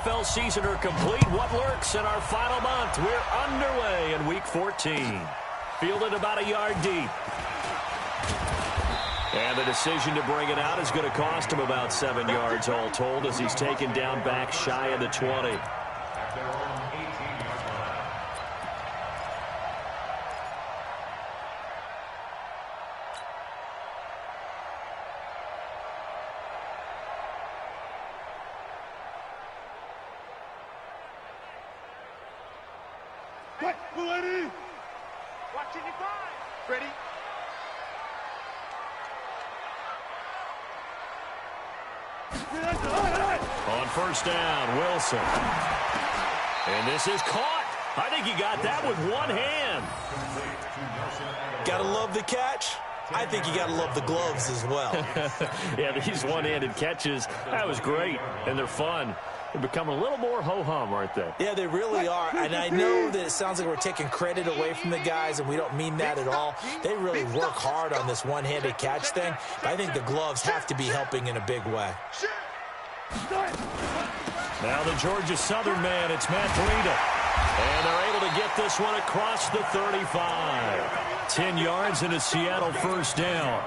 NFL season are complete. What lurks in our final month? We're underway in Week 14. Fielded about a yard deep. And the decision to bring it out is going to cost him about 7 yards all told as he's taken down back shy of the 20. Watching you five. Ready? On first down, Wilson. And this is caught. I think he got that with one hand. Gotta love the catch. I think you gotta love the gloves as well. Yeah, these one-handed catches, that was great, and they're fun. They've become a little more ho-hum, aren't they? Yeah, they really are, and I know that it sounds like we're taking credit away from the guys, and we don't mean that at all. They really work hard on this one-handed catch thing, but I think the gloves have to be helping in a big way. Now the Georgia Southern man, it's Matt Breida. And they're able to get this one across the 35. 10 yards and a Seattle first down.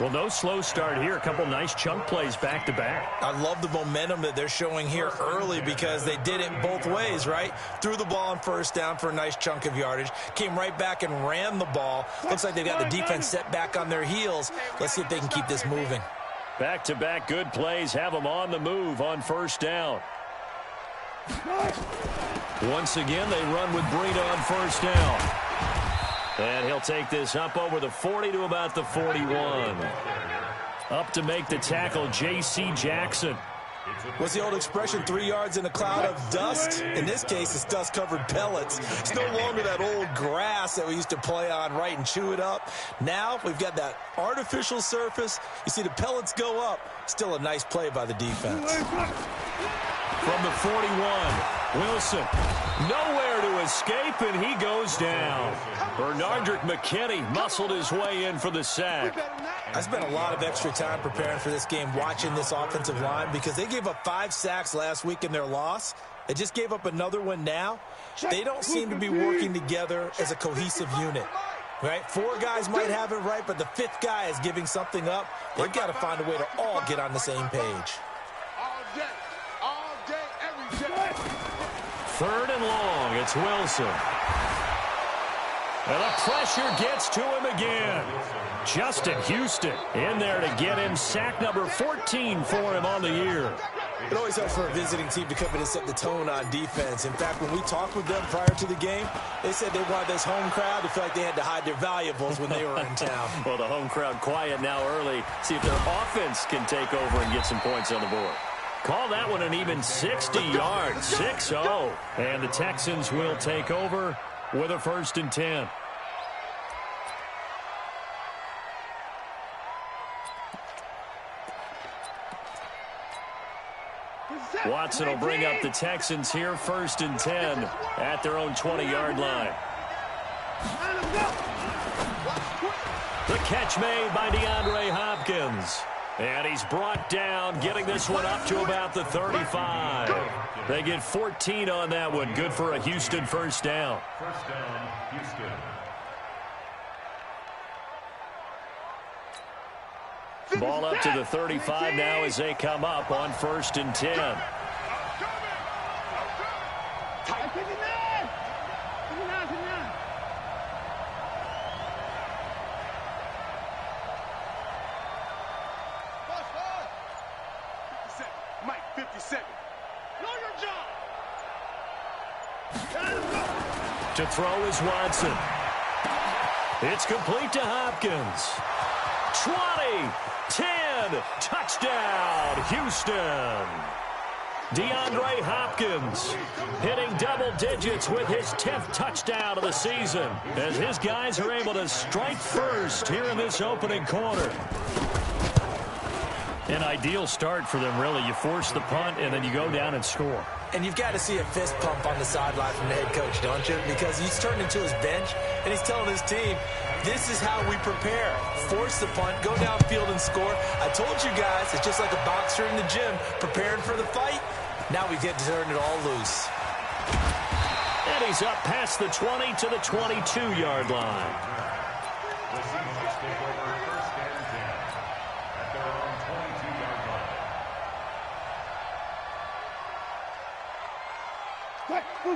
Well, no slow start here. A couple nice chunk plays back-to-back. I love the momentum that they're showing here early because they did it both ways, right? Threw the ball on first down for a nice chunk of yardage. Came right back and ran the ball. Looks like they've got the defense set back on their heels. Let's see if they can keep this moving. Back-to-back good plays have them on the move on first down. Once again, they run with Breida on first down. And he'll take this up over the 40 to about the 41. Up to make the tackle, J.C. Jackson. What's the old expression, 3 yards in a cloud of dust? In this case, it's dust-covered pellets. It's no longer that old grass that we used to play on, right, and chew it up. Now we've got that artificial surface. You see the pellets go up. Still a nice play by the defense. From the 41, Wilson, nowhere to escape, and he goes down. Bernardrick McKinney muscled his way in for the sack. I spent a lot of extra time preparing for this game, watching this offensive line, because they gave up 5 sacks last week in their loss. They just gave up another one now. They don't seem to be working together as a cohesive unit. Right? 4 guys might have it right, but the 5th guy is giving something up. They've got to find a way to all get on the same page. Third and long, it's Wilson. And the pressure gets to him again. Justin Houston in there to get him sack number 14 for him on the year. It always helps for a visiting team to come in and set the tone on defense. In fact, when we talked with them prior to the game, they said they wanted this home crowd to feel like they had to hide their valuables when they were in town. Well, the home crowd quiet now early. See if their offense can take over and get some points on the board. Call that one an even 60 yards, 6-0. And the Texans will take over with a 1st and 10. Watson will bring up the Texans here, 1st and 10 at their own 20-yard line. The catch made by DeAndre Hopkins. And he's brought down, getting this one up to about the 35. They get 14 on that one. Good for a Houston first down. First down, Houston. Ball up to the 35 now as they come up on 1st and 10. Mike, 57. Know your job. To throw is Watson. It's complete to Hopkins. 20, 10, touchdown, Houston. DeAndre Hopkins hitting double digits with his 10th touchdown of the season as his guys are able to strike first here in this opening quarter. An ideal start for them, really. You force the punt, and then you go down and score. And you've got to see a fist pump on the sideline from the head coach, don't you? Because he's turned into his bench, and he's telling his team, this is how we prepare. Force the punt, go downfield and score. I told you guys, it's just like a boxer in the gym preparing for the fight. Now we get to turn it all loose. And he's up past the 20 to the 22-yard line. The Seahawks take over first and 10 at their own 22-yard line.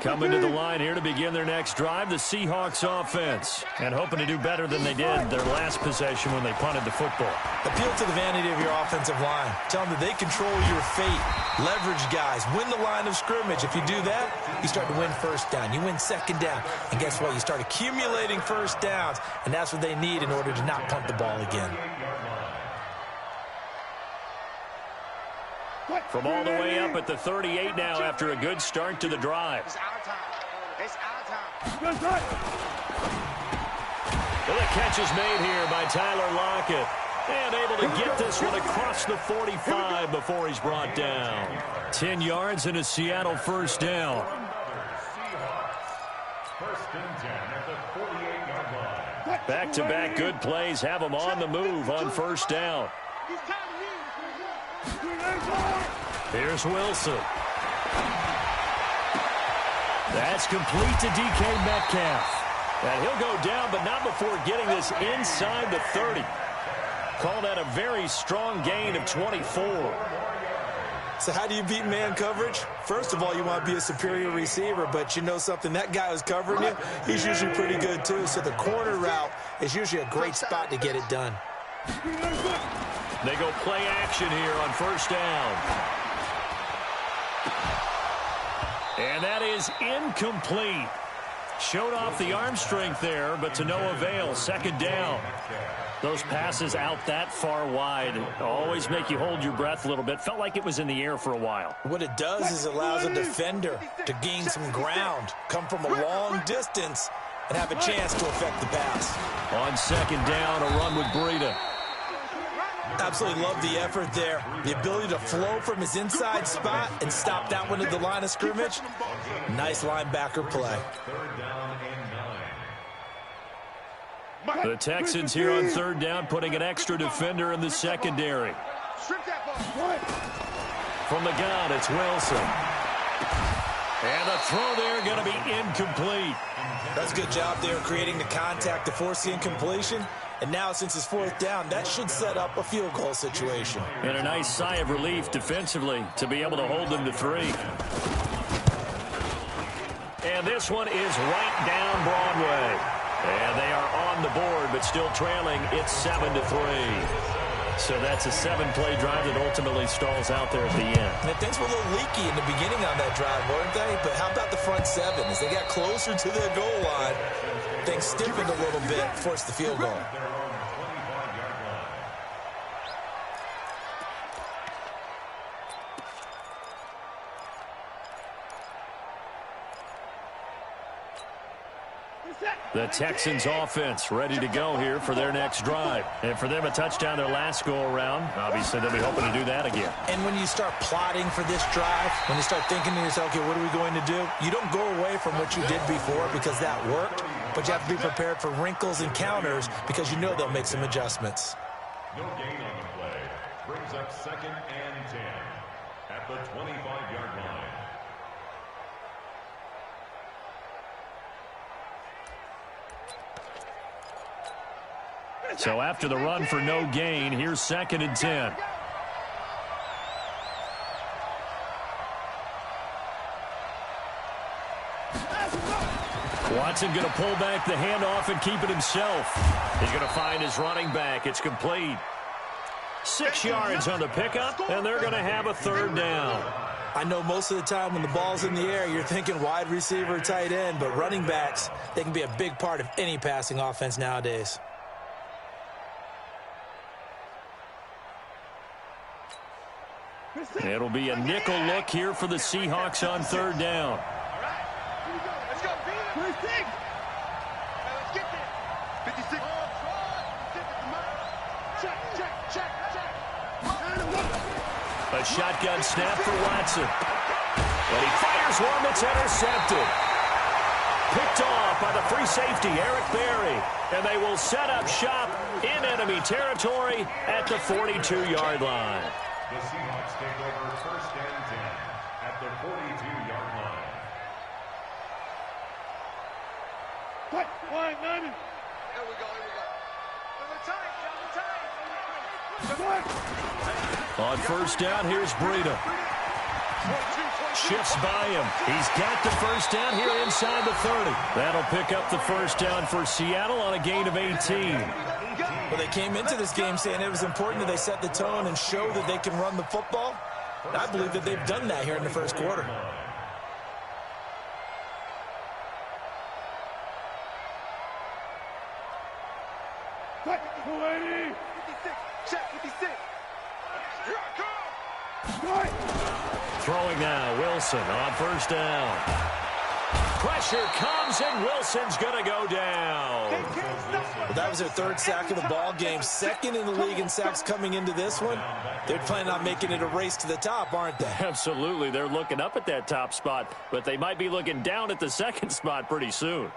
Coming to the line here to begin their next drive, the Seahawks offense. And hoping to do better than they did their last possession when they punted the football. Appeal to the vanity of your offensive line. Tell them that they control your fate. Leverage guys. Win the line of scrimmage. If you do that, you start to win first down. You win second down. And guess what? You start accumulating first downs. And that's what they need in order to not punt the ball again. From all the way up at the 38 now after a good start to the drive. It's our time. It's our time. Well, the catch is made here by Tyler Lockett. And able to get this one across the 45 before he's brought down. 10 yards and a Seattle first down. First and 10 at the 48-yard line. Back-to-back good plays have them on the move on first down. Here's Wilson. That's complete to DK Metcalf. And he'll go down, but not before getting this inside the 30. Call that a very strong gain of 24. So how do you beat man coverage? First of all, you want to be a superior receiver, but you know something, that guy who's covering you, he's usually pretty good too. So the corner route is usually a great spot to get it done. They go play action here on first down. And that is incomplete. Showed off the arm strength there, but to no avail. Second down. Those passes out that far wide always make you hold your breath a little bit. Felt like it was in the air for a while. What it does is it allows a defender to gain some ground, come from a long distance, and have a chance to affect the pass. On second down, a run with Breida. Absolutely love the effort there. The ability to flow from his inside spot and stop that one at the line of scrimmage. Nice linebacker play. Third down and 9. The Texans here on third down, putting an extra defender in the secondary. From the gun, it's Wilson. And the throw there going to be incomplete. That's a good job there creating the contact to force the incompletion. And now, since it's fourth down, that should set up a field goal situation. And a nice sigh of relief defensively to be able to hold them to 3. And this one is right down Broadway. And they are on the board, but still trailing. It's 7-3. So that's a 7-play drive that ultimately stalls out there at the end. And things were a little leaky in the beginning on that drive, weren't they? But how about the front 7? As they got closer to their goal line, things stiffened a little bit, forced the field goal. The Texans offense ready to go here for their next drive. And for them, a touchdown their last go-around. Obviously, they'll be hoping to do that again. And when you start plotting for this drive, when you start thinking to yourself, okay, what are we going to do? You don't go away from what you did before because that worked, but you have to be prepared for wrinkles and counters because you know they'll make some adjustments. No gain on the play. Brings up second and 10 at the 25-yard line. So after the run for no gain, here's second and 10. Watson going to pull back the handoff and keep it himself. He's going to find his running back. It's complete. 6 yards on the pickup, and they're going to have a third down. I know most of the time when the ball's in the air, you're thinking wide receiver, tight end, but running backs, they can be a big part of any passing offense nowadays. It'll be a nickel look here for the Seahawks on third down. Let's go. Let's get there. 56. Check. A shotgun snap for Watson. And he fires one that's intercepted. Picked off by the free safety, Eric Berry. And they will set up shop in enemy territory at the 42-yard line. The Seahawks take over first and 10 at the 42-yard line. Quick, line, 90. Here we go, here we go. On first down, here's Breida. Shifts by him. He's got the first down here inside the 30. That'll pick up the first down for Seattle on a gain of 18. Well, they came into this game saying it was important that they set the tone and show that they can run the football. And I believe that they've done that here in the first quarter. Quick, 280. 56, check 56. Here I come. Throwing now, Wilson on first down. Pressure comes, and Wilson's going to go down. Well, that was their third sack of the ball game. Second in the league in sacks coming into this one. They're planning on making it a race to the top, aren't they? Absolutely. They're looking up at that top spot, but they might be looking down at the second spot pretty soon.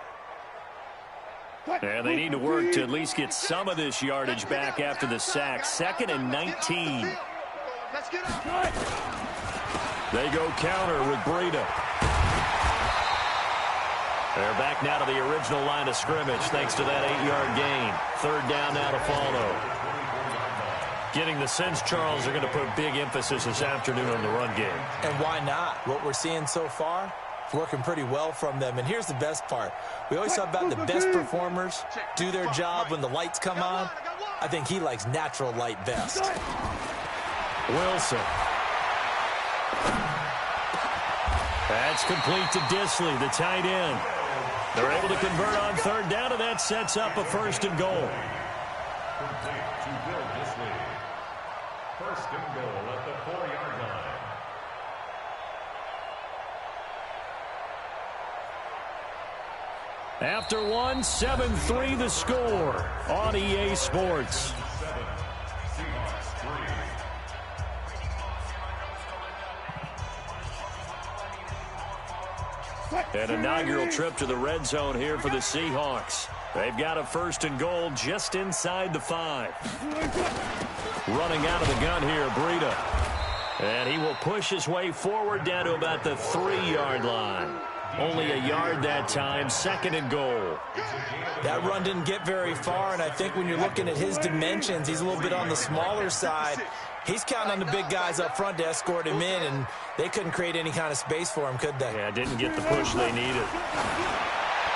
And they need to work to at least get some of this yardage back after the sack. 2nd and 19. Let's get up. They go counter with Breida. They're back now to the original line of scrimmage thanks to that 8-yard gain. Third down now to follow. Getting the sense, Charles, are going to put big emphasis this afternoon on the run game. And why not? What we're seeing so far, it's working pretty well from them. And here's the best part. We always talk about the best performers do their job when the lights come on. I think he likes natural light best. Wilson. That's complete to Disley, the tight end. They're able to convert on third down, and that sets up a 1st and goal. Complete to Bill Disley. 1st and goal at the 4-yard line. After one, 7-3 the score on EA Sports. An inaugural trip to the red zone here for the Seahawks. They've got a 1st and goal just inside the 5. Running out of the gun here, Breida. And he will push his way forward down to about the 3-yard line. Only a yard that time, 2nd and goal. That run didn't get very far, and I think when you're looking at his dimensions, he's a little bit on the smaller side. He's counting on the big guys up front to escort him in, and they couldn't create any kind of space for him, could they? Yeah, didn't get the push they needed.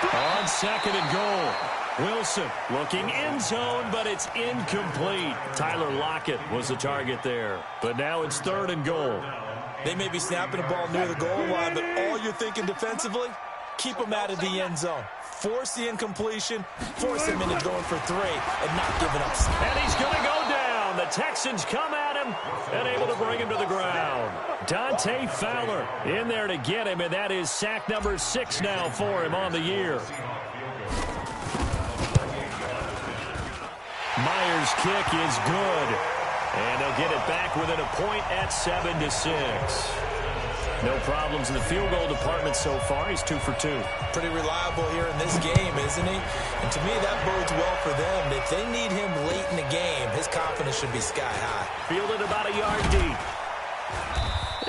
On 2nd and goal, Wilson looking end zone, but it's incomplete. Tyler Lockett was the target there, but now it's 3rd and goal. They may be snapping the ball near the goal line, but all you're thinking defensively, keep them out of the end zone. Force the incompletion, force him into going for 3, and not giving up. And he's going to go down. The Texans come at him and able to bring him to the ground. Dante Fowler in there to get him, and that is sack number 6 now for him on the year. Myers' kick is good, and they'll get it back within a point at 7-6. No problems in the field goal department so far. He's 2 for 2. Pretty reliable here in this game, isn't he? And to me, that bodes well for them. If they need him late in the game, his confidence should be sky high. Fielded about a yard deep.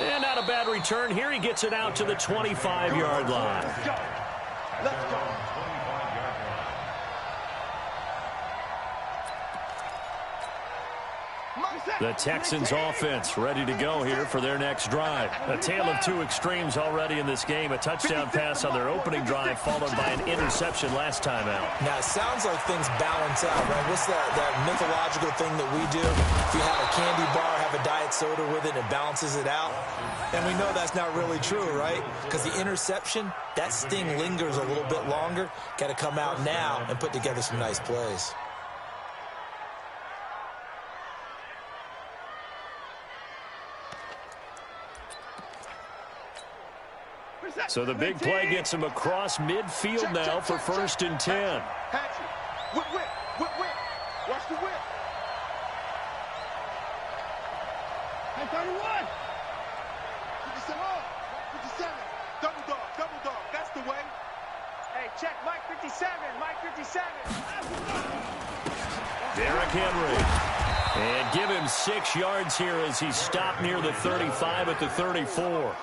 And not a bad return. Here he gets it out to the 25-yard line. Let's go. Let's go. The Texans offense ready to go here for their next drive. A tale of 2 extremes already in this game. A touchdown pass on their opening drive followed by an interception last time out. Now, it sounds like things balance out, right? What's that mythological thing that we do? If you have a candy bar, have a diet soda with it, it balances it out. And we know that's not really true, right? Because the interception, that sting lingers a little bit longer. Got to come out now and put together some nice plays. So the big play gets him across midfield now for 1st and 10. Whip, whip, whip, whip. Watch the whip. Hey, 31. 57. 57. Double dog. That's the way. Hey, check Mike 57. Mike 57. Derrick Henry. And give him 6 yards here as he stopped near the 35 at the 34.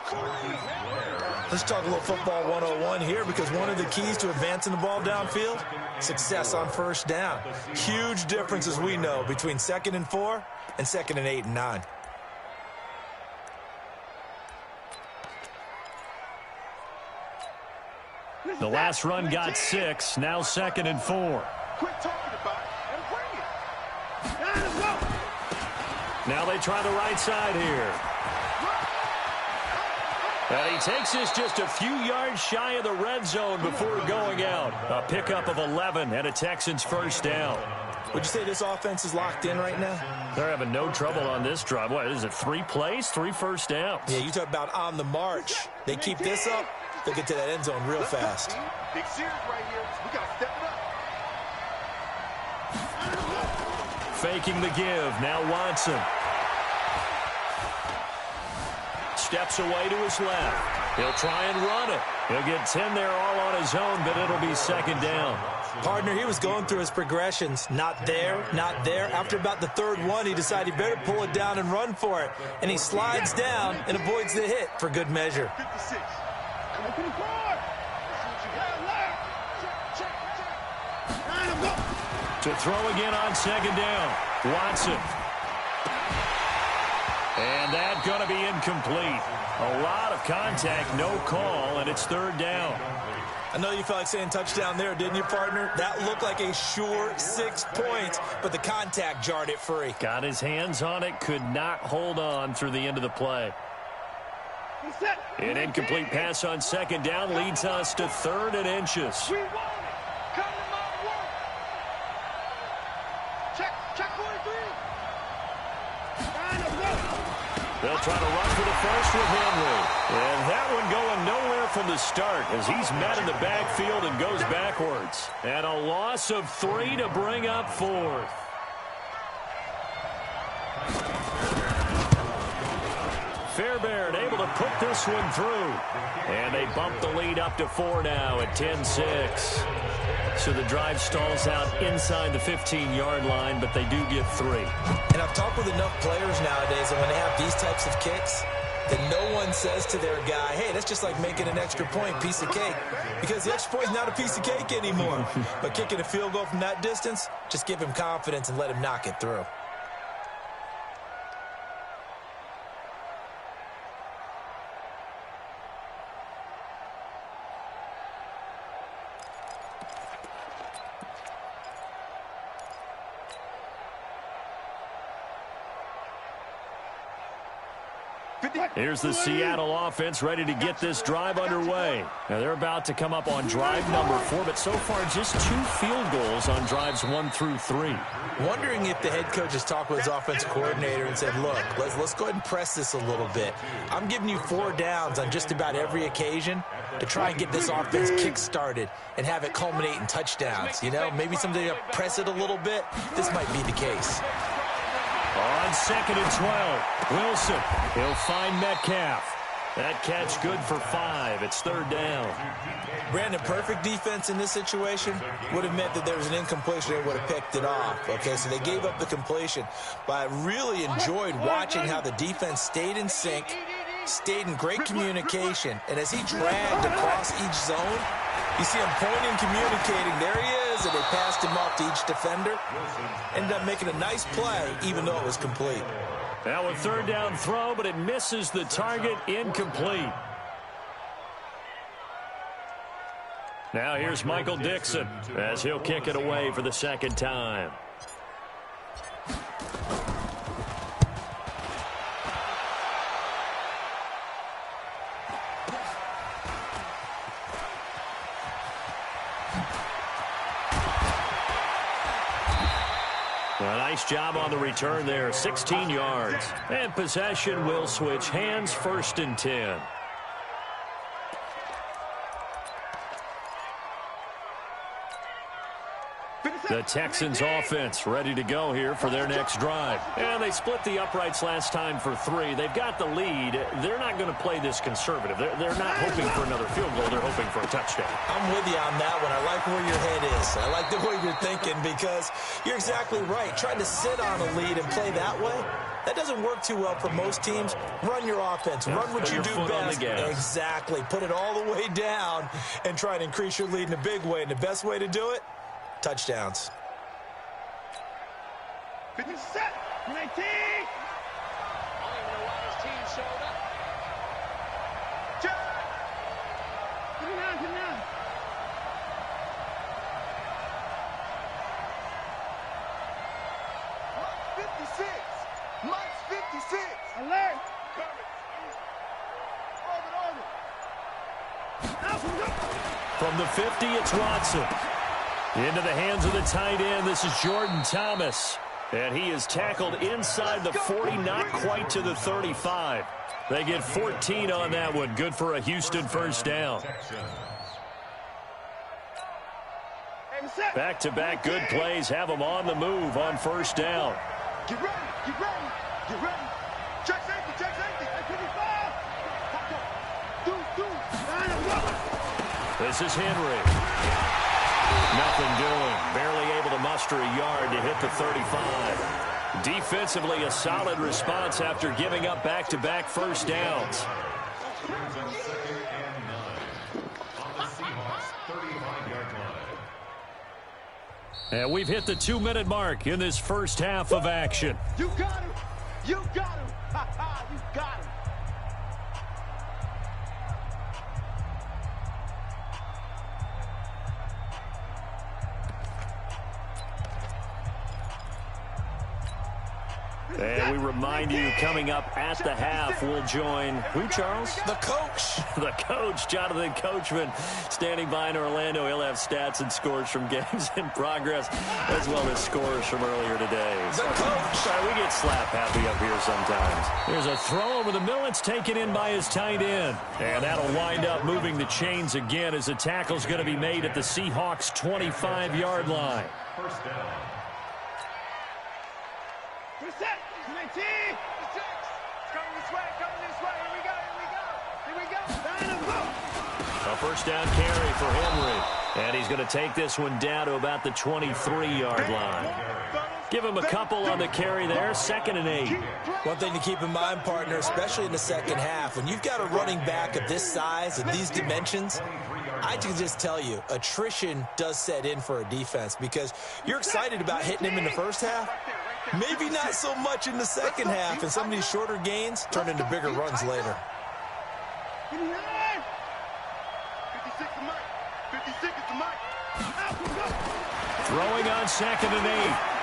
Let's talk a little football 101 here, because one of the keys to advancing the ball downfield, success on first down. Huge difference, as we know, between 2nd and 4 and 2nd and 8 and 9. The last run got 6, now 2nd and 4. Quit talking about it and bring it. Now let's go. Now they try the right side here. And he takes this just a few yards shy of the red zone before going out. A pickup of 11 and a Texans first down. Would you say this offense is locked in right now? They're having no trouble on this drive. What is it, 3 plays, 3 first downs? Yeah, you talk about on the march. They keep this up, they'll get to that end zone real fast. Big series right here. We got to step it up. Faking the give. Now Watson. Steps away to his left. He'll try and run it. He'll get 10 there all on his own, but it'll be 2nd down. Partner, he was going through his progressions. Not there, not there. After about the 3rd one, he decided he better pull it down and run for it. And he slides down and avoids the hit for good measure. 56. Come on, 54. To throw again on 2nd down. Watson. And that's going to be incomplete. A lot of contact, no call, and it's 3rd down. I know you felt like saying touchdown there, didn't you, partner? That looked like a sure 6 points, but the contact jarred it free. Got his hands on it, could not hold on through the end of the play. An incomplete pass on 2nd down leads us to 3rd and inches. We want it. Come to my work. Check 43. They'll try to run for the first with Henry. And that one going nowhere from the start as he's met in the backfield and goes backwards. And a loss of 3 to bring up 4th. Fairbairn able to put this one through. And they bump the lead up to 4 now at 10-6. So the drive stalls out inside the 15-yard line, but they do get 3. And I've talked with enough players nowadays, and when they have these types of kicks, that no one says to their guy, hey, that's just like making an extra point, piece of cake. Because the extra point is not a piece of cake anymore. But kicking a field goal from that distance, just give him confidence and let him knock it through. Here's the Seattle offense ready to get this drive underway. Now they're about to come up on drive number 4, but so far just 2 field goals on drives 1 through 3. Wondering if the head coach has talked with his offensive coordinator and said, look, let's go ahead and press this a little bit. I'm giving you 4 downs on just about every occasion to try and get this offense kick-started and have it culminate in touchdowns. You know, maybe someday you press it a little bit. This might be the case. On 2nd and 12, Wilson, he'll find Metcalf. That catch good for 5. It's 3rd down. Brandon, perfect defense in this situation would have meant that there was an incompletion. They would have picked it off. Okay, so they gave up the completion. But I really enjoyed watching how the defense stayed in sync, stayed in great communication. And as he dragged across each zone, you see him pointing, communicating. There he is, and they passed him off to each defender. Ended up making a nice play, even though it was complete. Now a 3rd down throw, but it misses the target, incomplete. Now here's Michael Dixon as he'll kick it away for the 2nd time. A nice job on the return there, 16 yards. And possession will switch hands, 1st and 10. The Texans offense ready to go here for their next drive. And they split the uprights last time for 3. They've got the lead. They're not going to play this conservative. They're not hoping for another field goal. They're hoping for a touchdown. I'm with you on that one. I like where your head is. I like the way you're thinking because you're exactly right. Trying to sit on a lead and play that way, that doesn't work too well for most teams. Run your offense. Run what you do best. Exactly. Put it all the way down and try and increase your lead in a big way. And the best way to do it, touchdowns. 50 set, 19. I don't even know why his team showed up. Check. 59, 59. Mike's 56. Mike's 56. Alert. From the 50, it's Watson. Into the hands of the tight end. This is Jordan Thomas. And he is tackled inside the 40, not quite to the 35. They get 14 on that one. Good for a Houston first down. Back-to-back good plays have them on the move on first down. Get ready, get ready, get ready. Check safety, check safety. 55. This is Henry. Nothing doing. Barely able to muster a yard to hit the 35. Defensively, a solid response after giving up back-to-back first downs. Brings up 2nd and 9 on the Seahawks 35-yard line. And we've hit the 2-minute mark in this first half of action. You got him. You got him. You got him. And we remind you, coming up at the half, we'll join who, Charles? The coach. The coach, Jonathan Coachman, standing by in Orlando. He'll have stats and scores from games in progress, as well as scores from earlier today. The coach. Sorry, we get slap happy up here sometimes. There's a throw over the middle. It's taken in by his tight end. And that'll wind up moving the chains again as the tackle's going to be made at the Seahawks' 25-yard line. First down. Set, 19. Coming this way, coming this way. Here we go, here we go. Here we go. A first down carry for Henry. And he's going to take this one down to about the 23-yard line. Give him a couple on the carry there. 2nd and 8. One thing to keep in mind, partner, especially in the second half, when you've got a running back of this size, of these dimensions, I can just tell you, attrition does set in for a defense because you're excited about hitting him in the first half. Maybe not so much in the second half, and some of these shorter gains turn into bigger runs later. 59. 56 to Mike. 56 to Mike. Throwing on 2nd and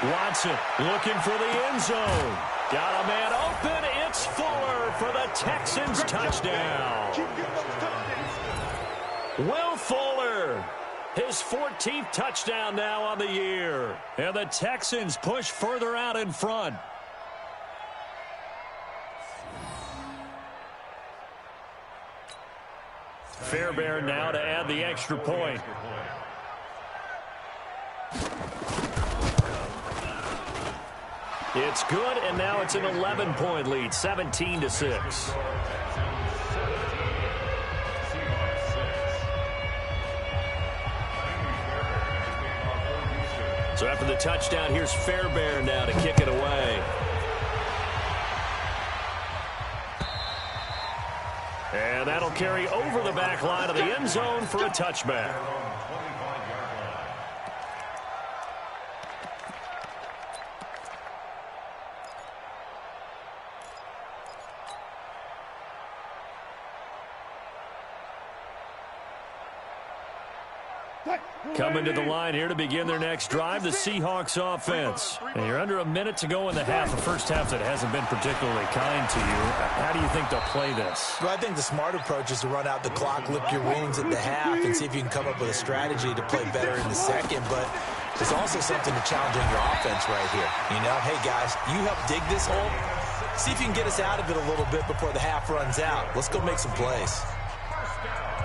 8. Watson looking for the end zone. Got a man open. It's Fuller for the Texans touchdown. Will Fuller. His 14th touchdown now on the year. And the Texans push further out in front. Fairbairn now to add the extra point. It's good, and now it's an 11-point lead, 17-6. So after the touchdown, here's Fairbairn now to kick it away. And that'll carry over the back line of the end zone for a touchback. Coming to the line here to begin their next drive, the Seahawks offense. And you're under a minute to go in the half, a first half that hasn't been particularly kind to you. How do you think they'll play this? Well, I think the smart approach is to run out the clock, lick your wounds at the half, and see if you can come up with a strategy to play better in the second. But there's also something to challenging your offense right here. You know, hey, guys, you help dig this hole. See if you can get us out of it a little bit before the half runs out. Let's go make some plays.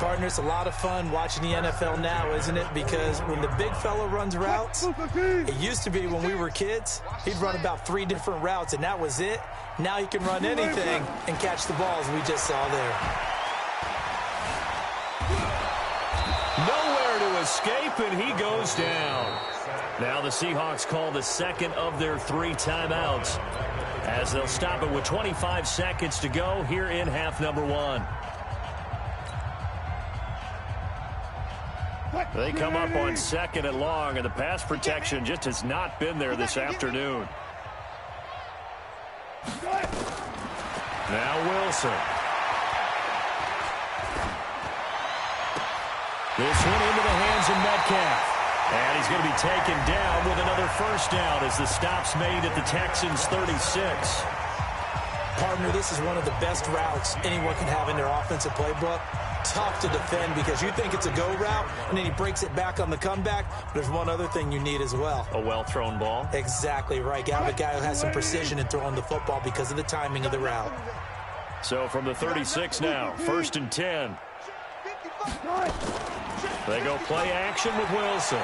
Partner, it's a lot of fun watching the NFL now, isn't it? Because when the big fella runs routes, it used to be when we were kids, he'd run about 3 different routes, and that was it. Now he can run anything and catch the balls we just saw there. Nowhere to escape, and he goes down. Now the Seahawks call the second of their 3 timeouts as they'll stop it with 25 seconds to go here in half number 1. They come up on 2nd and long, and the pass protection just has not been there this afternoon. Now Wilson. This one into the hands of Metcalf. And he's going to be taken down with another first down as the stop's made at the Texans' 36. Partner, this is one of the best routes anyone can have in their offensive playbook. Tough to defend because you think it's a go route, and then he breaks it back on the comeback. But there's one other thing you need as well. A well-thrown ball? Exactly right. Got a guy who has some precision in throwing the football because of the timing of the route. So from the 36 now, 1st and 10. They go play action with Wilson.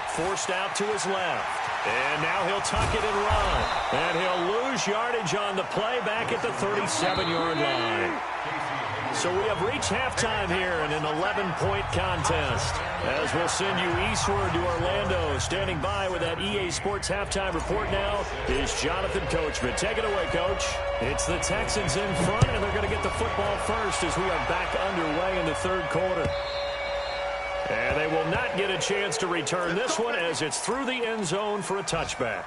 Forced out to his left. And now he'll tuck it and run. And he'll lose yardage on the play back at the 37-yard line. So we have reached halftime here in an 11-point contest. As we'll send you eastward to Orlando. Standing by with that EA Sports halftime report now is Jonathan Coachman. Take it away, Coach. It's the Texans in front, and they're going to get the football first as we are back underway in the 3rd quarter. And they will not get a chance to return this one as it's through the end zone for a touchback.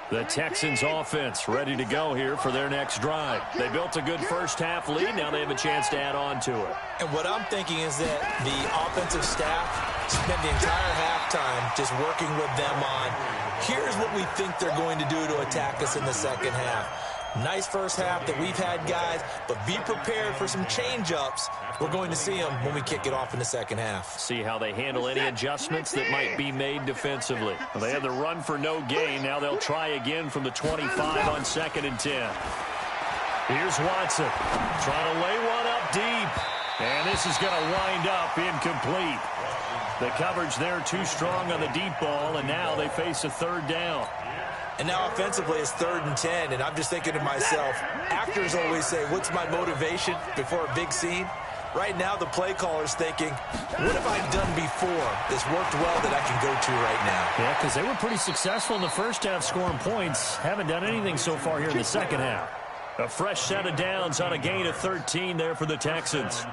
The Texans offense ready to go here for their next drive. They built a good first-half lead. Now they have a chance to add on to it. And what I'm thinking is that the offensive staff spent the entire halftime just working with them on, here's what we think they're going to do to attack us in the second half. Nice first half that we've had, guys, but be prepared for some change-ups. We're going to see them when we kick it off in the second half. See how they handle any adjustments that might be made defensively. Well, they had the run for no gain. Now they'll try again from the 25 on 2nd and 10. Here's Watson trying to lay one up deep. And this is going to wind up incomplete. The coverage there too strong on the deep ball, and now they face a 3rd down. And now offensively it's 3rd and 10, and I'm just thinking to myself, actors always say, what's my motivation before a big scene? Right now the play caller's thinking, what have I done before that's worked well that I can go to right now? Yeah, because they were pretty successful in the first half scoring points. Haven't done anything so far here in the second half. A fresh set of downs on a gain of 13 there for the Texans.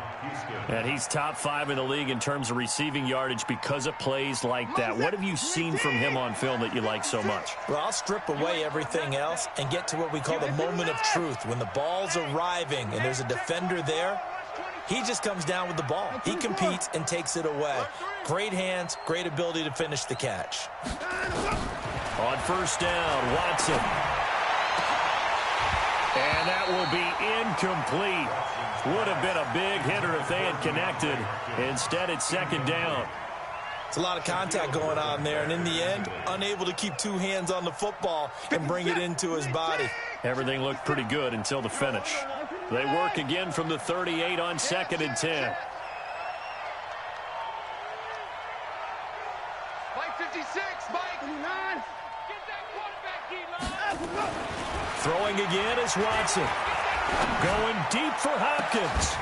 And he's top 5 in the league in terms of receiving yardage because of plays like that. What have you seen from him on film that you like so much? Well, I'll strip away everything else and get to what we call the moment of truth. When the ball's arriving and there's a defender there, he just comes down with the ball. He competes and takes it away. Great hands, great ability to finish the catch. On 1st down, Watson. And that will be incomplete. Would have been a big hitter if they had connected. Instead, it's 2nd down. It's a lot of contact going on there, and in the end, unable to keep 2 hands on the football and bring it into his body. Everything looked pretty good until the finish. They work again from the 38 on 2nd and 10. Mike 56, Mike 59. Get that quarterback, D-line. Throwing again is Watson. Going deep for Hopkins.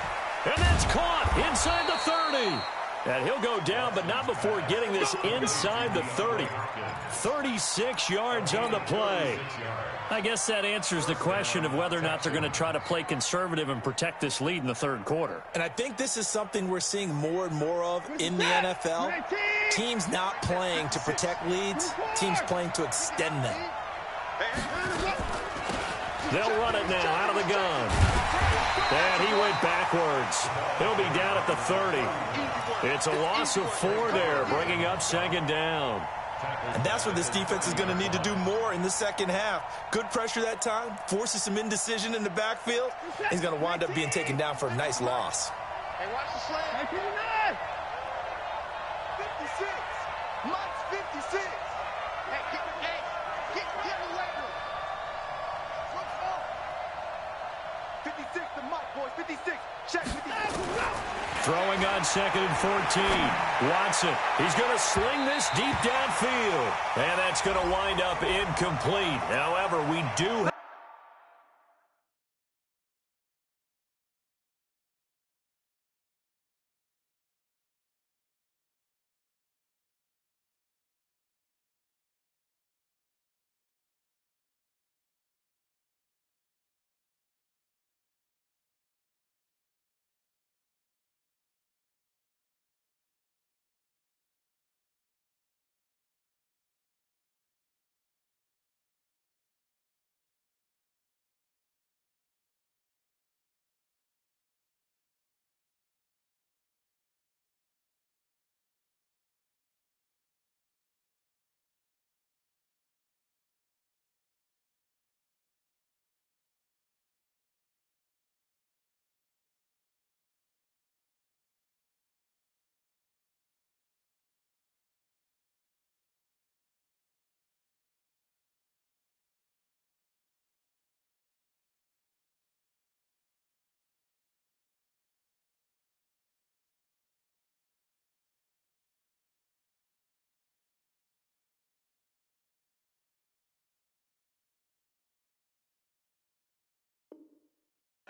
And that's caught inside the 30. And he'll go down, but not before getting this inside the 30. 36 yards on the play. I guess that answers the question of whether or not they're going to try to play conservative and protect this lead in the 3rd quarter. And I think this is something we're seeing more and more of in the NFL. Teams not playing to protect leads, teams playing to extend them. They'll run it now out of the gun. And he went backwards. He'll be down at the 30. It's a loss of 4 there, bringing up 2nd down. And that's what this defense is going to need to do more in the second half. Good pressure that time, forces some indecision in the backfield. He's going to wind up being taken down for a nice loss. Hey, watch the slant. 56. Mike's 56. Hey, get the weight room. 56 to Mike, boys. 56. Check 56. Throwing on 2nd and 14. Watson, he's going to sling this deep downfield. And that's going to wind up incomplete. However, we do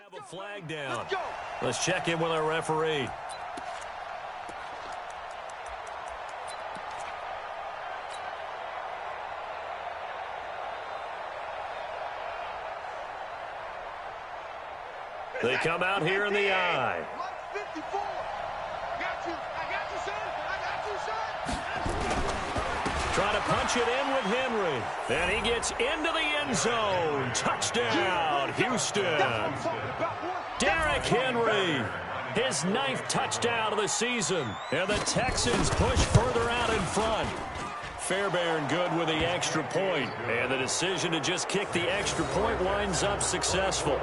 have a flag down. Let's check in with our referee. They come out here in the eye. Mike's 54. I got you, son. Trying to punch it in with Henry. And he gets into the end zone. Touchdown, Houston. Derrick Henry, his 9th touchdown of the season. And the Texans push further out in front. Fairbairn good with the extra point. And the decision to just kick the extra point winds up successful.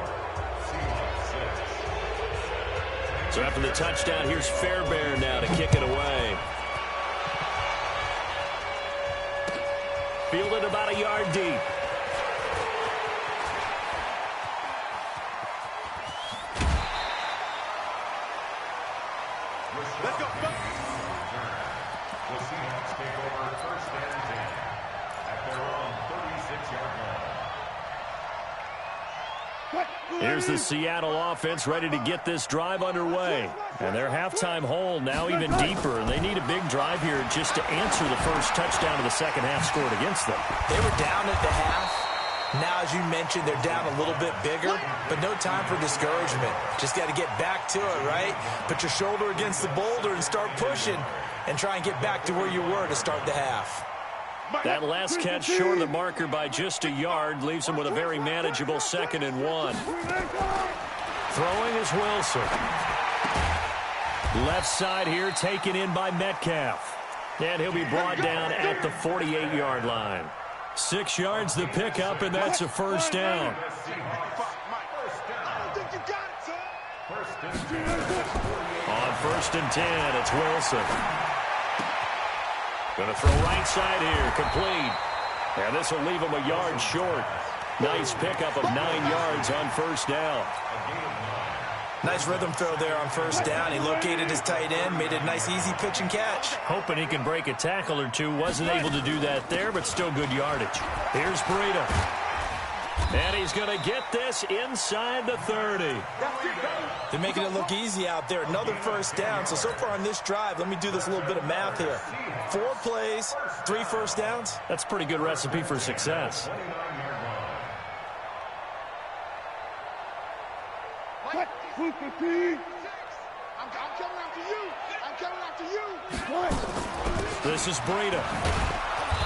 So after the touchdown, here's Fairbairn now to kick it away. Fielded about a yard deep. Let's go. The Seahawks take over 1st and 10 at their own 36-yard line. Here's the Seattle offense ready to get this drive underway. And their halftime hole now even deeper. And they need a big drive here just to answer the first touchdown of the second half scored against them. They were down at the half. Now, as you mentioned, they're down a little bit bigger, but no time for discouragement. Just got to get back to it, right? Put your shoulder against the boulder and start pushing and try and get back to where you were to start the half. That last catch short of the marker by just a yard leaves him with a very manageable 2nd and 1. Throwing is Wilson. Left side here taken in by Metcalf. And he'll be brought down at the 48-yard line. 6 yards the pickup, and that's a first down. On 1st and 10, it's Wilson. Going to throw right side here, complete. And this will leave him a yard short. Nice pickup of 9 yards on first down. Nice rhythm throw there on first down. He located his tight end, made a nice easy pitch and catch. Hoping he can break a tackle or two. Wasn't able to do that there, but still good yardage. Here's Breida. And he's going to get this inside the 30. They're making it look easy out there. Another first down. So far on this drive, let me do this little bit of math here. 4 plays, 3 first downs. That's a pretty good recipe for success. I'm coming after you. This is Breida.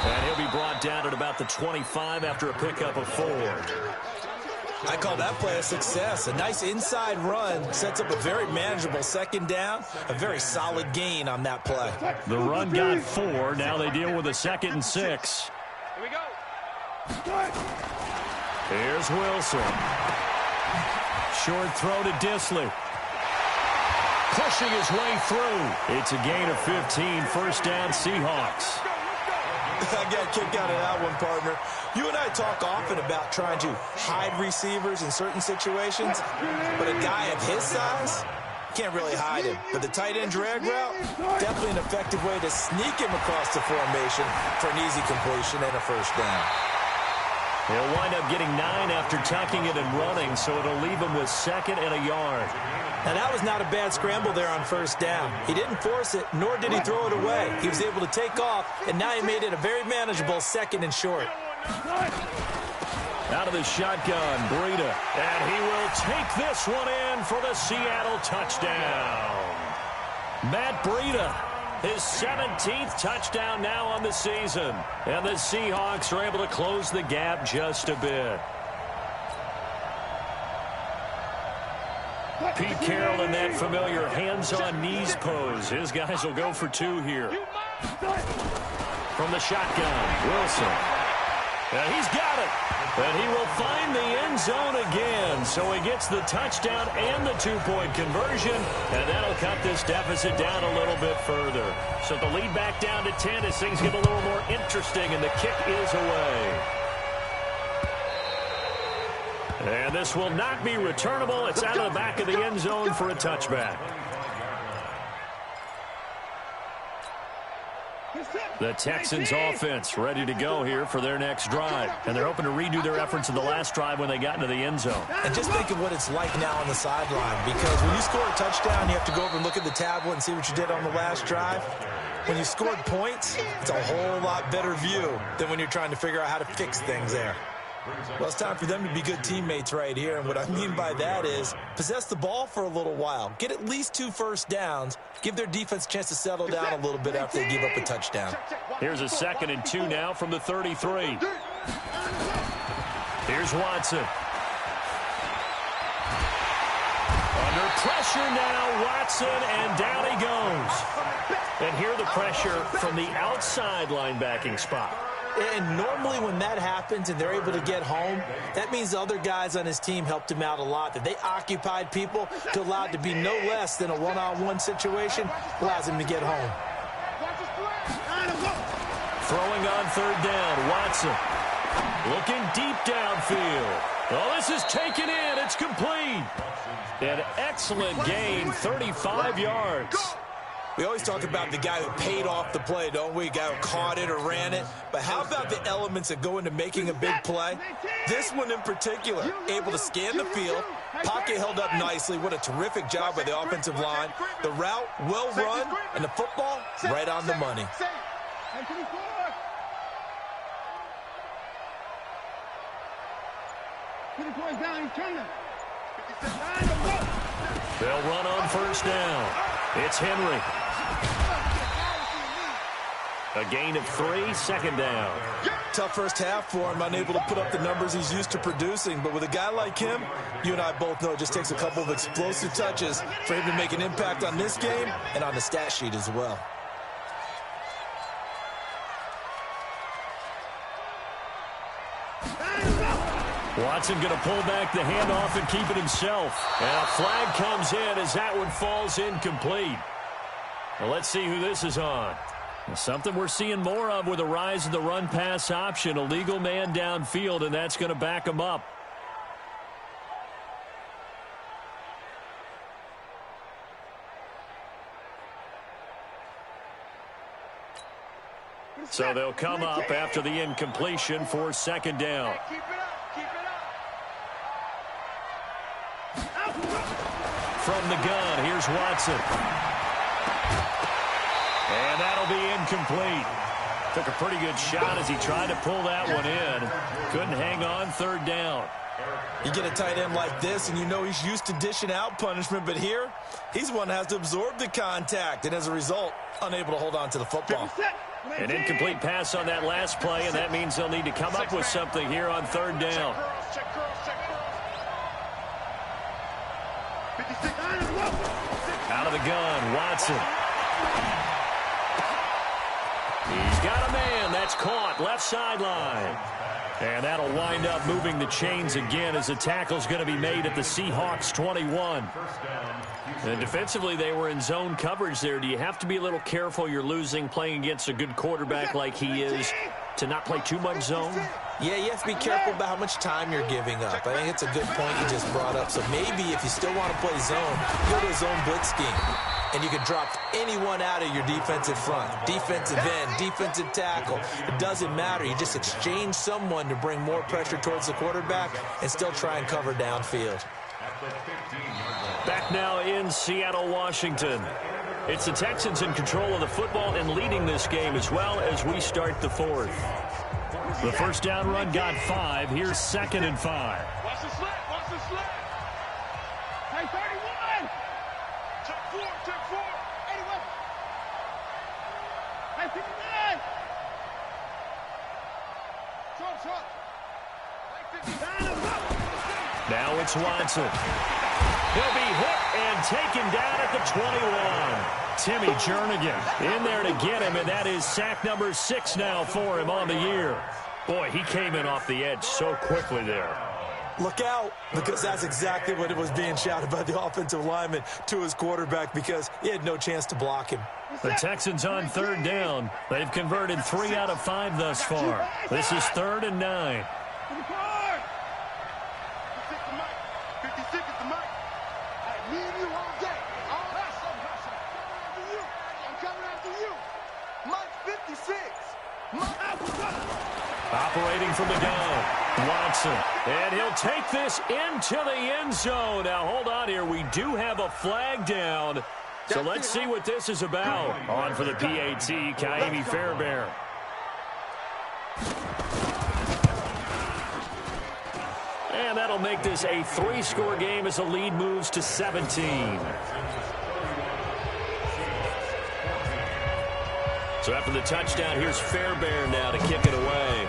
And he'll be brought down at about the 25 after a pickup of 4. I call that play a success. A nice inside run sets up a very manageable second down. A very solid gain on that play. The run got 4. Now they deal with a 2nd and 6. Here we go. Here's Wilson. Short throw to Disley. Pushing his way through. It's a gain of 15. First down, Seahawks. I got kicked out of that one, partner. You and I talk often about trying to hide receivers in certain situations, but a guy of his size can't really hide him. But the tight end drag route, definitely an effective way to sneak him across the formation for an easy completion and a first down. He'll wind up getting 9 after tucking it and running, so it'll leave him with 2nd and a yard. Now, that was not a bad scramble there on first down. He didn't force it, nor did he throw it away. He was able to take off, and now he made it a very manageable 2nd and short. Out of the shotgun, Breida. And he will take this one in for the Seattle touchdown. Matt Breida, his 17th touchdown now on the season. And the Seahawks are able to close the gap just a bit. Pete Carroll in that familiar hands-on knees pose. His guys will go for 2 here. From the shotgun, Wilson. And he's got it. And he will find the end zone again. So he gets the touchdown and the 2-point conversion. And that'll cut this deficit down a little bit further. So the lead back down to 10 as things get a little more interesting. And the kick is away. And this will not be returnable. It's out of the back of the end zone for a touchback. The Texans offense ready to go here for their next drive. And they're hoping to redo their efforts in the last drive when they got into the end zone. And just think of what it's like now on the sideline, because when you score a touchdown, you have to go over and look at the tablet and see what you did on the last drive. When you scored points, it's a whole lot better view than when you're trying to figure out how to fix things there. Well, it's time for them to be good teammates right here, and what I mean by that is possess the ball for a little while, get at least 2 first downs, give their defense a chance to settle down a little bit after they give up a touchdown. Here's a 2nd and 2 now from the 33. Here's Watson. Under pressure now, Watson, and down he goes. And here the pressure from the outside linebacking spot. And normally when that happens and they're able to get home, that means the other guys on his team helped him out a lot. That they occupied people to allow it to be no less than a one-on-one situation allows him to get home. Throwing on 3rd down, Watson. Looking deep downfield. Oh, this is taken in. It's complete. An excellent gain, 35 yards. We always talk about the guy who paid off the play, don't we? The guy who caught it or ran it. But how about the elements that go into making a big play? This one in particular, able to scan the field, pocket held up nicely. What a terrific job by the offensive line. The route, well run, and the football, right on the money. They'll run on 1st down. It's Henry. A gain of 3, 2nd down. Tough first half for him, unable to put up the numbers he's used to producing. But with a guy like him, you and I both know it just takes a couple of explosive touches for him to make an impact on this game and on the stat sheet as well. Watson going to pull back the handoff and keep it himself. And a flag comes in as that one falls incomplete. Well, let's see who this is on. Something we're seeing more of with the rise of the run-pass option. A legal man downfield, and that's going to back him up. So they'll come up after the incompletion for 2nd down. From the gun, here's Watson. And that'll be incomplete. Took a pretty good shot as he tried to pull that one in. Couldn't hang on 3rd down. You get a tight end like this, and you know he's used to dishing out punishment, but here, he's one that has to absorb the contact, and as a result, unable to hold on to the football. An incomplete pass on that last play, and that means they'll need to come up with something here on 3rd down. Out of the gun, Watson. He's got a man. That's caught. Left sideline. And that'll wind up moving the chains again as the tackle's going to be made at the Seahawks 21. And defensively, they were in zone coverage there. Do you have to be a little careful you're losing playing against a good quarterback like he is to not play too much zone? Yeah, you have to be careful about how much time you're giving up. I think it's a good point you just brought up. So maybe if you still want to play zone, go to a zone blitz scheme. And you can drop anyone out of your defensive front. Defensive end, defensive tackle. It doesn't matter. You just exchange someone to bring more pressure towards the quarterback and still try and cover downfield. Back now in Seattle, Washington. It's the Texans in control of the football and leading this game as well as we start the fourth. The first down run got 5. Here's 2nd and 5. Watch the slip. Watch the slip. Hey, 31. Check 4. 81. Hey, 59. Short. Now it's Watson. He'll be hit and taken down at the 21. Timmy Jernigan in there to get him, and that is sack number 6 now for him on the year. Boy, he came in off the edge so quickly there. Look out, because that's exactly what it was being shouted by the offensive lineman to his quarterback because he had no chance to block him. The Texans on 3rd down. They've converted 3 out of 5 thus far. This is 3rd and 9. 56 is the mic. I need you all day. All hustle. I'm coming after you. Mike 56. Operating from the gun, Watson. And he'll take this into the end zone. Now, hold on here. We do have a flag down. So let's see what this is about. On for the PAT, Kaimi Fairbairn. And that'll make this a 3-score game as the lead moves to 17. So after the touchdown, here's Fairbairn now to kick it away.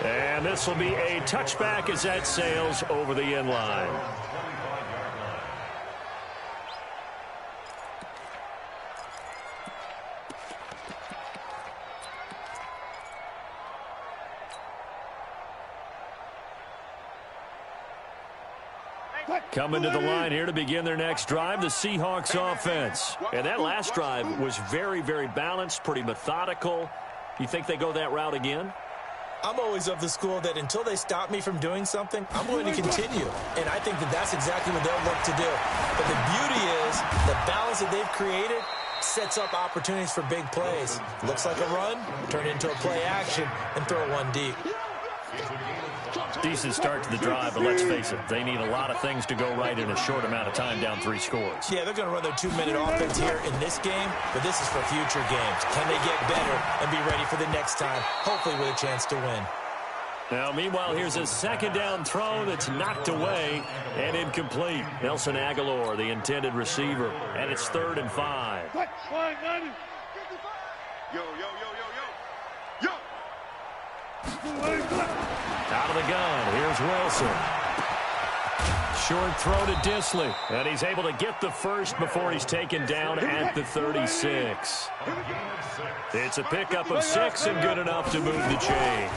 And this will be a touchback as that sails over the end line. Coming to the line here to begin their next drive, the Seahawks offense. And that last drive was very, very balanced, pretty methodical. You think they go that route again? I'm always of the school that until they stop me from doing something, I'm going to continue. And I think that that's exactly what they'll look to do. But the beauty is the balance that they've created sets up opportunities for big plays. Looks like a run, turn it into a play action, and throw one deep. Decent start to the drive, but let's face it, they need a lot of things to go right in a short amount of time down 3 scores. Yeah, they're going to run their 2-minute offense here in this game, but this is for future games. Can they get better and be ready for the next time, hopefully with a chance to win? Now, meanwhile, here's a 2nd down throw that's knocked away and incomplete. Nelson Aguilar, the intended receiver, and it's 3rd and 5. Out of the gun, here's Wilson. Short throw to Disley, and he's able to get the first before he's taken down at the 36. It's a pickup of 6 and good enough to move the chains.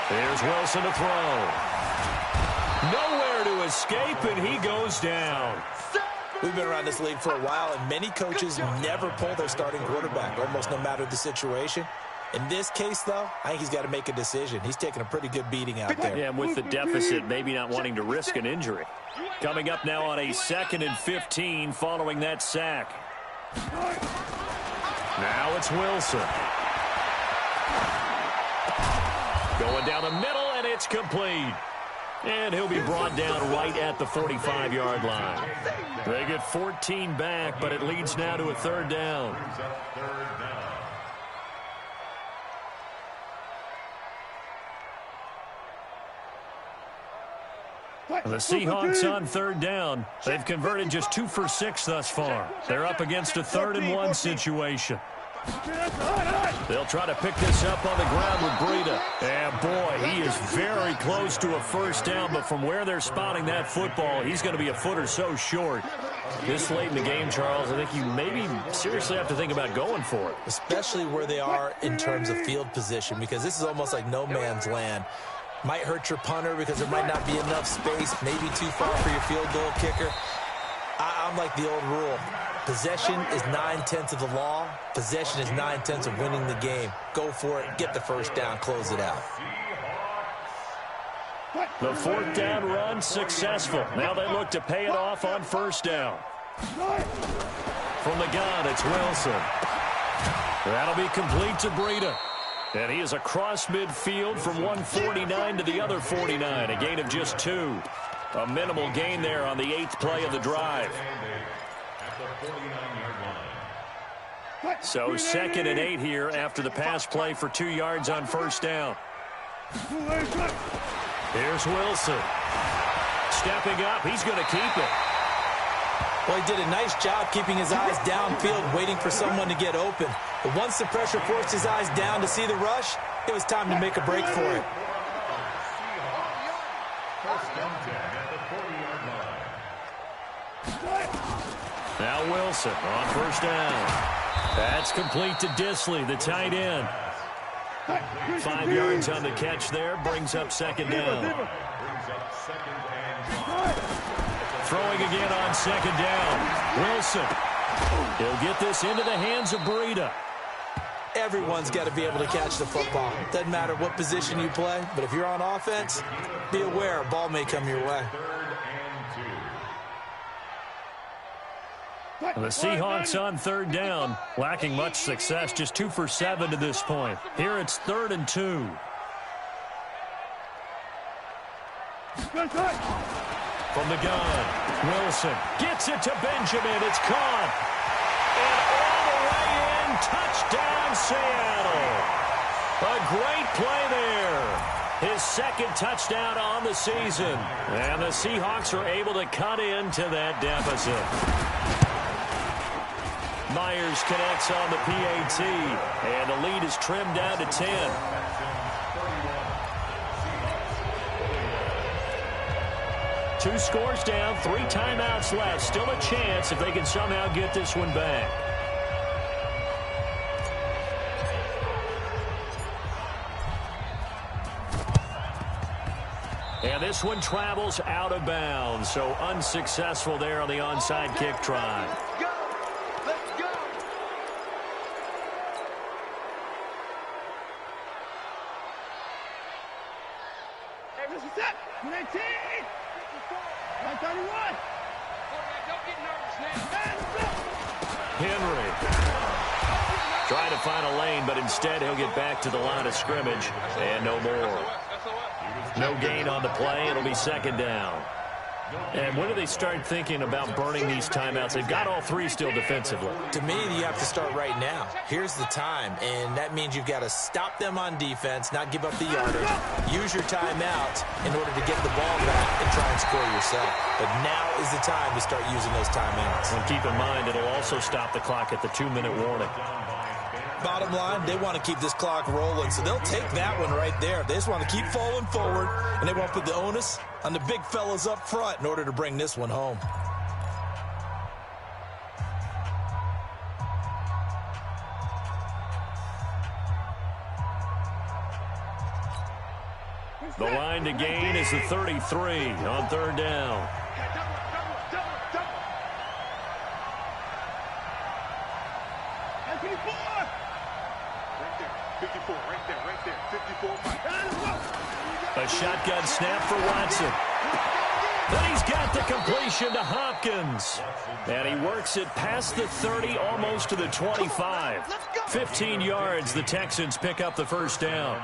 Here's Wilson to throw. Nowhere to escape, and he goes down. We've been around this league for a while, and many coaches never pull their starting quarterback, almost no matter the situation. In this case, though, I think he's got to make a decision. He's taking a pretty good beating out there. Yeah, and with the deficit, maybe not wanting to risk an injury. Coming up now on a 2nd and 15 following that sack. Now it's Wilson. Going down the middle, and it's complete. And he'll be brought down right at the 45-yard line. They get 14 back, but it leads now to a 3rd down. The Seahawks on 3rd down. They've converted just 2 for 6 thus far. They're up against a 3rd and 1 situation. They'll try to pick this up on the ground with Breida. And, boy, he is very close to a first down, but from where they're spotting that football, he's going to be a foot or so short. This late in the game, Charles, I think you maybe seriously have to think about going for it. Especially where they are in terms of field position, because this is almost like no man's land. Might hurt your punter because there might not be enough space, maybe too far for your field goal kicker. I'm like the old rule. Possession is 9/10 of the law. Possession is 9/10 of winning the game. Go for it. Get the first down. Close it out. The fourth down run successful. Now they look to pay it off on first down. From the gun, it's Wilson. That'll be complete to Breida. And he is across midfield from 149 to the other 49. A gain of just 2. A minimal gain there on the 8th play of the drive. So 2nd and 8 here after the pass play for 2 yards on first down. Here's Wilson. Stepping up. He's going to keep it. Well, he did a nice job keeping his eyes downfield, waiting for someone to get open. But once the pressure forced his eyes down to see the rush, it was time to make a break for it. Now Wilson on first down. That's complete to Disley, the tight end. 5 yards on the catch there, brings up second down. Throwing again on second down. Wilson. He'll get this into the hands of Breida. Everyone's got to be able to catch the football. Doesn't matter what position you play, but if you're on offense, be aware a ball may come your way. And the Seahawks on third down, lacking much success, just 2 for 7 to this point. Here it's 3rd and 2. From the gun, Wilson gets it to Benjamin. It's caught. And all the way in, touchdown Seattle. A great play there. His 2nd touchdown on the season. And the Seahawks are able to cut into that deficit. Myers connects on the PAT, and the lead is trimmed down to 10. Two scores down, 3 timeouts left. Still a chance if they can somehow get this one back. And this one travels out of bounds, so unsuccessful there on the onside kick try. Henry trying to find a lane, but instead he'll get back to the line of scrimmage, and no more. No gain on the play. It'll be second down. And when do they start thinking about burning these timeouts? They've got all 3 still defensively. To me, you have to start right now. Here's the time, and that means you've got to stop them on defense, not give up the yardage, use your timeout in order to get the ball back and try and score yourself. But now is the time to start using those timeouts. And keep in mind, it'll also stop the clock at the 2-minute warning. Bottom line, they want to keep this clock rolling, so they'll take that one right there. They just want to keep falling forward, and they want to put the onus on the big fellas up front in order to bring this one home. The line to gain is the 33 on third down. A shotgun snap for Watson. Then he's got the completion to Hopkins. And he works it past the 30, almost to the 25. 15 yards, the Texans pick up the first down.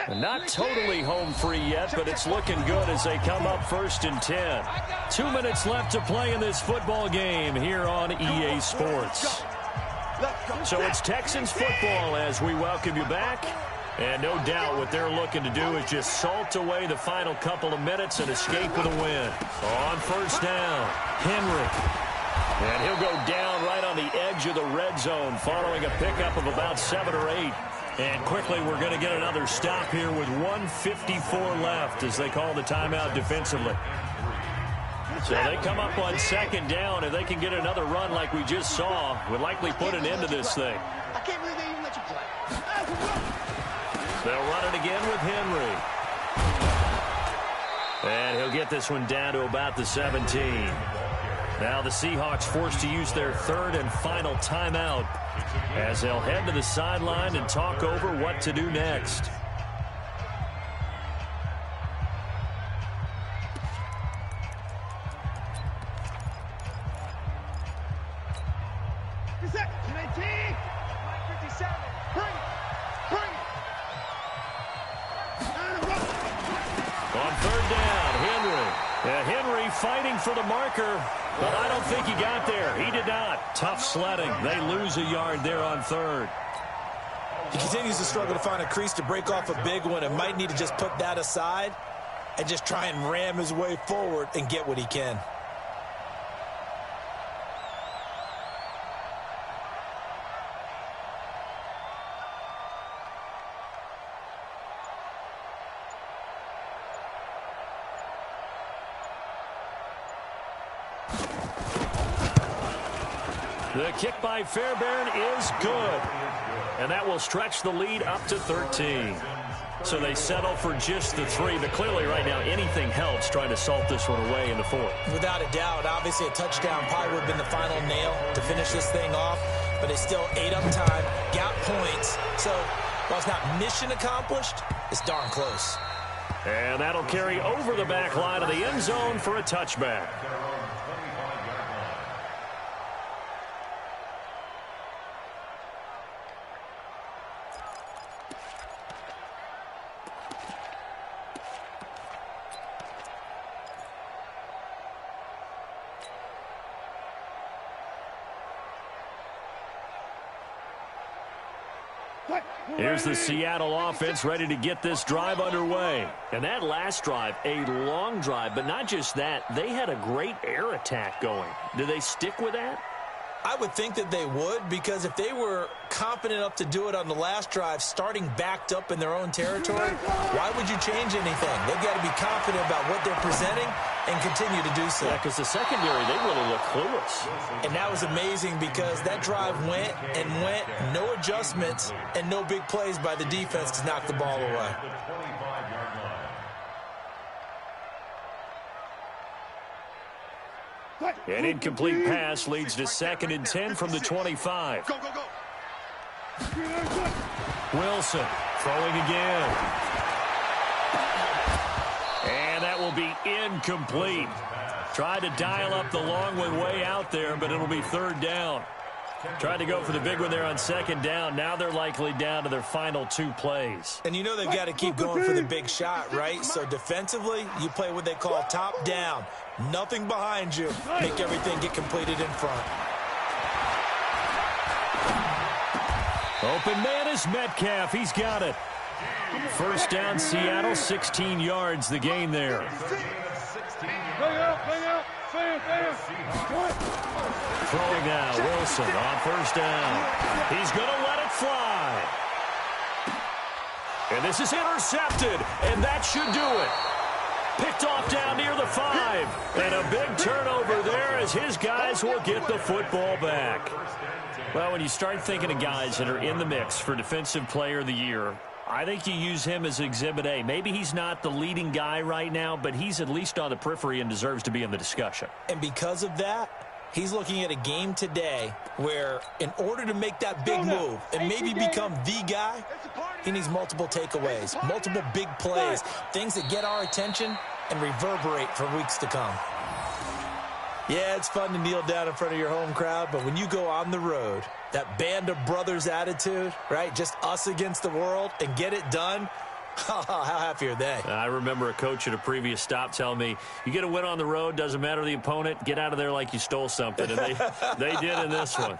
And not totally home free yet, but it's looking good as they come up 1st and 10. 2 minutes left to play in this football game here on EA Sports. So it's Texans football as we welcome you back. And no doubt what they're looking to do is just salt away the final couple of minutes and escape with a win. On first down, Henry. And he'll go down right on the edge of the red zone following a pickup of about 7 or 8. And quickly we're going to get another stop here with 1:54 left as they call the timeout defensively. So they come up on second down. If they can get another run like we just saw, would likely put an end to this thing. I can't believe they even let you play. They'll run it again with Henry. And he'll get this one down to about the 17. Now the Seahawks forced to use their third and final timeout as they'll head to the sideline and talk over what to do next. Henry fighting for the marker, but I don't think he got there. He did not. Tough sledding. They lose a yard there on third. He continues to struggle to find a crease to break off a big one and might need to just put that aside and just try and ram his way forward and get what he can. The kick by Fairbairn is good. And that will stretch the lead up to 13. So they settle for just the 3. But clearly right now anything helps trying to salt this one away in the 4th. Without a doubt. Obviously a touchdown probably would have been the final nail to finish this thing off. But they still ate up time, got points. So while it's not mission accomplished, it's darn close. And that'll carry over the back line of the end zone for a touchback. Here's the Seattle offense ready to get this drive underway. And that last drive, a long drive, but not just that, they had a great air attack going. Do they stick with that? I would think that they would, because if they were confident enough to do it on the last drive, starting backed up in their own territory, why would you change anything? They've got to be confident about what they're presenting and continue to do so. Yeah, because the secondary, they really look clueless. And that was amazing because that drive went and went, no adjustments and no big plays by the defense to knock the ball away. An incomplete pass leads to 2nd and 10 from the 25. Go, go, go. Wilson throwing again. And that will be incomplete. Tried to dial up the long one way out there, but it'll be 3rd down. Tried to go for the big one there on 2nd down. Now they're likely down to their final 2 plays. And you know they've got to keep going for the big shot, right? So defensively, you play what they call top down. Nothing behind you. Make everything get completed in front. Open man is Metcalf. He's got it. 1st down, Seattle, 16 yards the gain there. Throwing now, Wilson on 1st down. He's going to let it fly. And this is intercepted, and that should do it. Picked off down near the 5. And a big turnover there as his guys will get the football back. Well, when you start thinking of guys that are in the mix for Defensive Player of the Year, I think you use him as Exhibit A. Maybe he's not the leading guy right now, but he's at least on the periphery and deserves to be in the discussion. And because of that, he's looking at a game today where in order to make that big move and maybe become the guy, he needs multiple takeaways, multiple big plays, things that get our attention and reverberate for weeks to come. Yeah, it's fun to kneel down in front of your home crowd, but when you go on the road, that band of brothers attitude, right, just us against the world and get it done, how happy are they? I remember a coach at a previous stop telling me, you get a win on the road, doesn't matter the opponent, get out of there like you stole something. And they did in this one.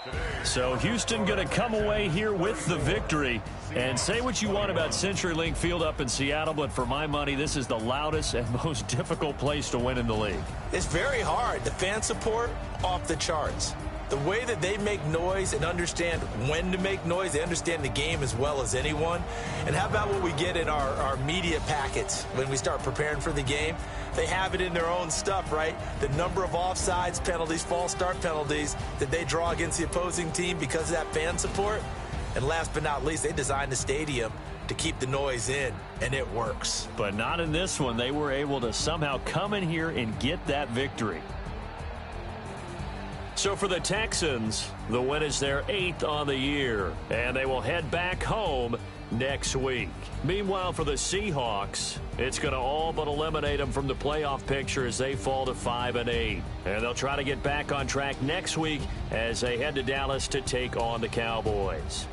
Today So Houston going to come away here with the victory. And say what you want about CenturyLink Field up in Seattle, but for my money, this is the loudest and most difficult place to win in the league. It's very hard. The fan support, off the charts. The way that they make noise and understand when to make noise, they understand the game as well as anyone. And how about what we get in our media packets when we start preparing for the game? They have it in their own stuff, right? The number of offsides penalties, false start penalties that they draw against the opposing team because of that fan support. And last but not least, they designed the stadium to keep the noise in, and it works. But not in this one. They were able to somehow come in here and get that victory. So for the Texans, the win is their 8th on the year, and they will head back home next week. Meanwhile, for the Seahawks, it's going to all but eliminate them from the playoff picture as they fall to 5-8. And they'll try to get back on track next week as they head to Dallas to take on the Cowboys.